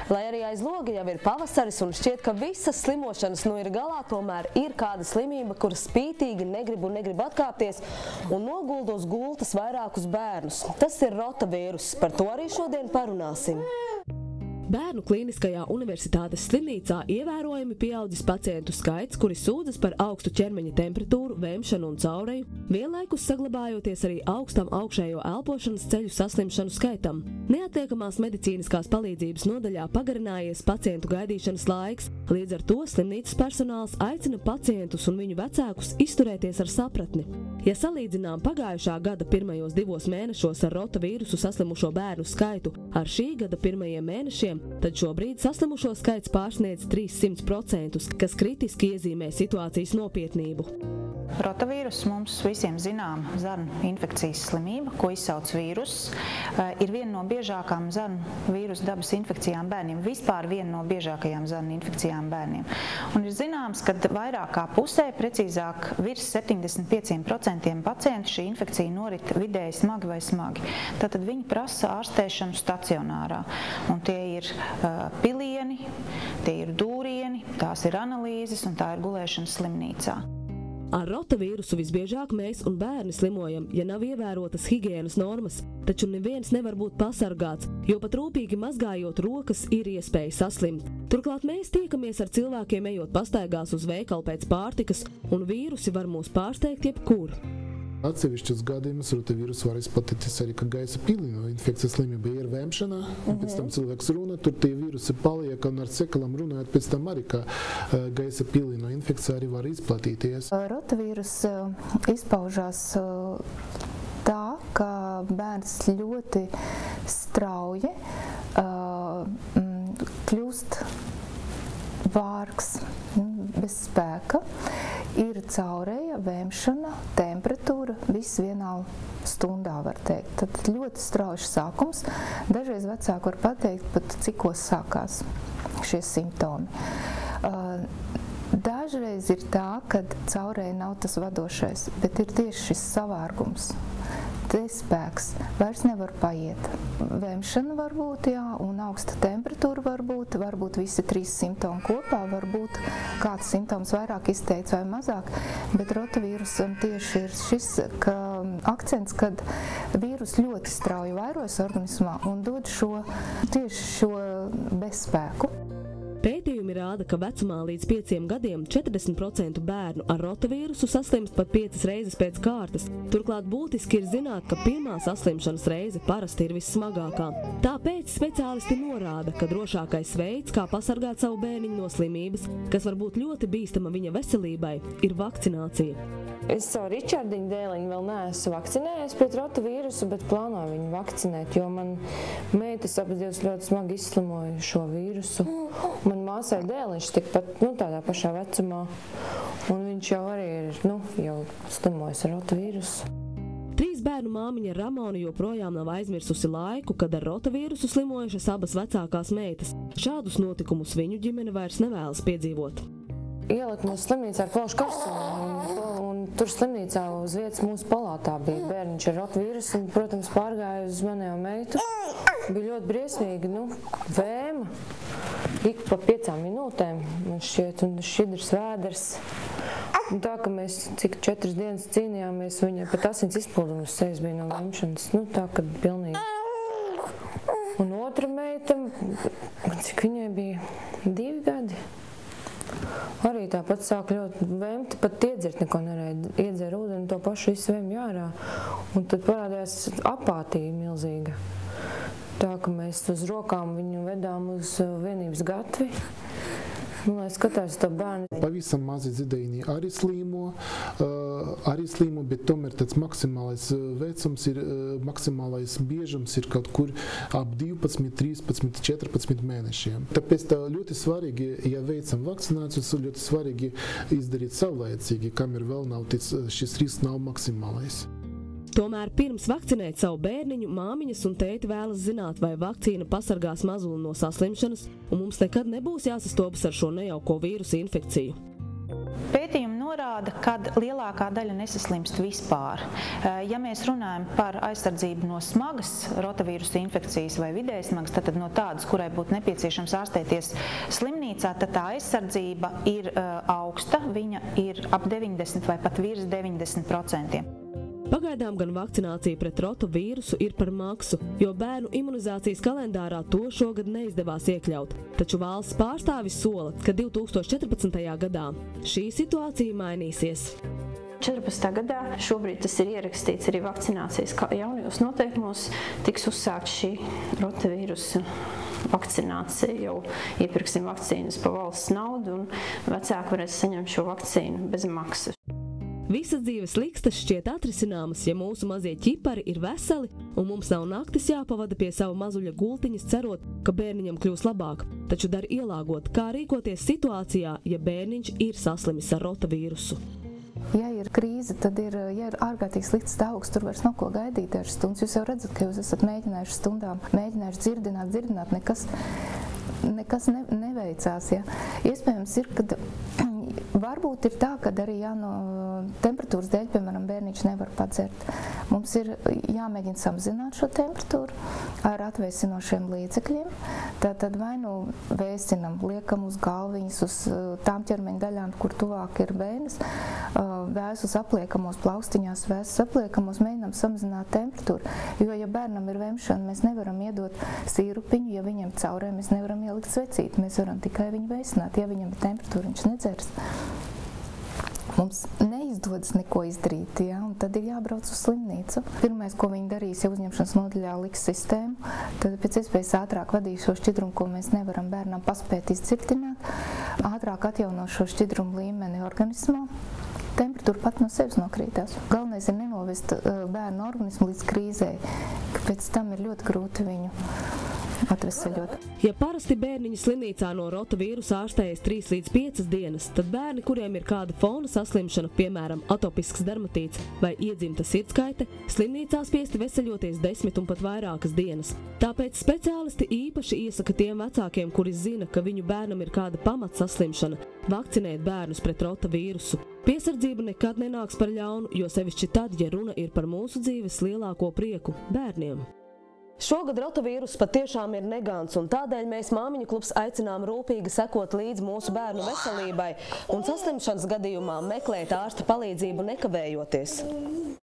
Lai arī aiz loga jau ir pavasaris un šķiet, ka visas slimošanas nu ir galā, tomēr ir kāda slimība, kuras spītīgi negrib atkāpties un nogulda uz gultas vairākus bērnus. Tas ir rotavīruss, par to arī šodien parunāsim. Bērnu klīniskajā universitātes slimnīcā ievērojami pieaudzis pacientu skaits, kuri sūdzas par augstu ķermeņa temperatūru, vēmšanu un caureju, vienlaikus saglabājoties arī augstam augšējo elpošanas ceļu saslimšanu skaitam. Neatliekamās medicīniskās palīdzības nodaļā pagarinājies pacientu gaidīšanas laiks, līdz ar to slimnīcas personāls aicina pacientus un viņu vecākus izturēties ar sapratni. Ja salīdzinām pagājušā gada pirmajos 2 mēnešos ar rotavīrusu saslimušo bērnu skaitu ar šī gada pirmajiem mēnešiem, tad šobrīd saslimušo skaits pārsniedz 300%, kas kritiski iezīmē situācijas nopietnību. Rotavīrus mums visiem zinām zarnu infekcijas slimība, ko izsauc vīruss, ir viena no biežākām zarnu vīrusu dabas infekcijām bērniem, vispār viena no biežākajām zarnu infekcijām bērniem. Un ir zināms, ka vairāk kā pusē, precīzāk virs 75% pacientu šī infekcija norit vidēji smagi vai smagi. Tātad viņi prasa ārstēšanu stacionārā. Un tie ir pilieni, tie ir dūrieni, tās ir analīzes un tā ir gulēšana slimnīcā. Ar rotavīrusu visbiežāk mēs un bērni slimojam, ja nav ievērotas higienas normas, taču neviens nevar būt pasargāts, jo pat rūpīgi mazgājot rokas ir iespēja saslimt. Turklāt mēs tiekamies ar cilvēkiem ejot pastaigās uz veikalu pēc pārtikas, un vīrusi var mūs pārsteigt jebkur. Atsevišķos gadījumus rotavīrus var izplatīties arī kā gaisa pilīno infekcijas slimība, ir vēmšanā, un pēc tam cilvēks runa, tur tie vīrusi paliek, un ar sekalam runājot, pēc tam arī kā gaisa pilīno infekcija arī var izplatīties. Rotavīrus izpaužās tā, ka bērns ļoti strauji kļūst vārgs, bez spēka, ir caureja, vēmšana, temperatūra, viss vienā stundā var teikt. Tad ļoti strauji sākums. Dažreiz vecāki var pateikt, pat cikos sākās šie simptomi. Dažreiz ir tā, ka caureja nav tas vadošais, bet ir tieši šis savārgums. Te spēks vairs nevar paiet. Vēmšana var būt, jā, un augsta temperatūra var būt visi 3 simptomi kopā, var būt kāds simptoms vairāk izteikts vai mazāk, bet rotavīrusam tieši ir šis akcents, kad vīrus ļoti strauji vairojas organismā un dod tieši šo bezspēku. Pētījumi rāda, ka vecumā līdz 5 gadiem 40% bērnu ar rotavīrusu saslimst pat 5 reizes pēc kārtas. Turklāt būtiski ir zināt, ka pirmā saslimšanas reize parasti ir vissmagākā. Tāpēc speciālisti norāda, ka drošākais veids, kā pasargāt savu bērniņu no slimības, kas var būt ļoti bīstama viņa veselībai, ir vakcinācija. Es savu Ričardiņu dēliņu vēl neesmu vakcinējies pret rotavīrusu, bet plānoju viņu vakcinēt, jo man meitas abas divas ļoti smagi izslimoja šo vīrusu. Man māsai dēliņš tikpat tādā pašā vecumā, un viņš jau arī ir jau slimojis ar rotavīrusu. 3 bērnu māmiņa Ramona joprojām nav aizmirsusi laiku, kad ar rotavīrusu slimojušas abas vecākās meitas. Šādus notikumus viņu ģimene vairs nevēlas piedzīvot. Ielika mūsu slimnīcā ar plaušu karstumu, un tur slimnīcā uz vietas mūsu palātā bija bērniņš ar rotavīrusu, un, protams, pārgāja uz manējo meitu. Bija ļoti briesmīgi, vēma, ik pa 5 minūtēm, man šķiet, un šķidrs vēders. Un tā, ka mēs cik 4 dienas cīnījāmies, viņai pat asins izplūdumus sejas bija no vēmšanas, tā, kad pilnīgi. Un otra meita, cik viņai bija 2 gadi. Arī tāpat sāk ļoti vēmt, pat iedzert neko nevarēja, iedzer ūdeni, to pašu visu vēmju ārā. Un tad parādījās apātija milzīga. Tā, ka mēs uz rokām viņu vedām uz vienības gatvi, lai skatās to bērnu. Pavisam mazi dzideini arī slīmo, bet tomēr tāds maksimālais vecums ir, maksimālais biežums ir kaut kur ap 12, 13, 14 mēnešiem. Tāpēc tā ļoti svarīgi, ja veicam vakcinācijas, ļoti svarīgi izdarīt savlaicīgi, kamēr vēl nav šis risks nav maksimālais. Tomēr pirms vakcinēt savu bērniņu, māmiņas un tēti vēlas zināt, vai vakcīna pasargās mazuli no saslimšanas, un mums nekad nebūs jāsastopas ar šo nejauko vīrusu infekciju. Pētījumi norāda, kad lielākā daļa nesaslimst vispār. Ja mēs runājam par aizsardzību no smagas rotavīrusa infekcijas vai vidēji smagas, tad no tādas, kurai būtu nepieciešams ārstēties slimnīcā, tad tā aizsardzība ir augsta, viņa ir ap 90 vai pat virs 90%. Pagaidām gan vakcinācija pret rotovīrusu ir par maksu, jo bērnu imunizācijas kalendārā to šogad neizdevās iekļaut. Taču valsts pārstāvis sola, ka 2014. gadā šī situācija mainīsies. 14. gadā šobrīd tas ir ierakstīts arī vakcinācijas jaunajos noteikumos, tiks uzsākt šī rotavīrusa vakcinācija. Jau iepirksim vakcīnas pa valsts naudu un vecāki varēs saņemt šo vakcīnu bez maksas. Visas dzīves likstas šķiet atrisināmas, ja mūsu mazie ķipari ir veseli un mums nav naktis jāpavada pie sava mazuļa gultiņas, cerot, ka bērniņam kļūs labāk. Taču dar ielāgot, kā rīkoties situācijā, ja bērniņš ir saslimis ar rotavīrusu. Ja ir krīze, tad ja ir ārkārtīgi slikts stāvoklis, tur vairs nav ko gaidīt dažas stundas. Jūs jau redzat, ka jūs esat mēģinājuši stundām, mēģinājuši dzirdināt, nekas neveicās. Ja? Iespējams ir, kad varbūt ir tā, ka arī temperatūras dēļ, piemēram, bērniņš nevar padzert. Mums ir jāmēģina samazināt šo temperatūru ar atvēsinošiem līdzekļiem. Tad vai nu vēsinam, liekam uz galviņas, uz tām ķermeņa daļām, kur tuvāk ir vēnes, vēsus apliekamos plaustiņās, vēsus apliekamos, mēģinām samazināt temperatūru. Jo, ja bērnam ir vemšana, mēs nevaram iedot sīrupiņu, ja viņam caurē mēs nevaram ielikt svecīti, mēs varam tikai viņu vēsināt. Ja viņam ir temperatūra, viņš nedzers. Mums neizdodas neko izdarīt, ja, un tad ir jābrauc uz slimnīcu. Pirmais, ko viņi darīs, ja uzņemšanas nodaļā liks sistēmu, tad pēc iespējas ātrāk vadīs šo šķidrumu, ko mēs nevaram bērnam paspēt izcirtināt, ātrāk atjauno šo šķidrumu līmeni organismā. Temperatūra pat no sevis nokrītās. Galvenais ir nenovest bērnu organismu līdz krīzē, ka pēc tam ir ļoti grūti viņu atveseļot. Ja parasti bērniņi slimnīcā no rotavīrusa ārstējas 3 līdz 5 dienas, tad bērni, kuriem ir kāda fona saslimšana, piemēram, atopisks dermatīts vai iedzimta sirdskaite, slimnīcā spiesti veseļoties 10 un pat vairākas dienas. Tāpēc speciālisti īpaši iesaka tiem vecākiem, kuri zina, ka viņu bērnam ir kāda pamatsaslimšana, vakcinēt bērnus pret rotavīrusu. Piesardzība nekad nenāks par ļaunu, jo sevišķi tad, ja runa ir par mūsu dzīves lielāko prieku – bērniem. Šogad rotavīruss patiešām ir negants, un tādēļ mēs Māmiņu klubs aicinām rūpīgi sekot līdz mūsu bērnu veselībai un saslimšanas gadījumā meklēt ārsta palīdzību nekavējoties.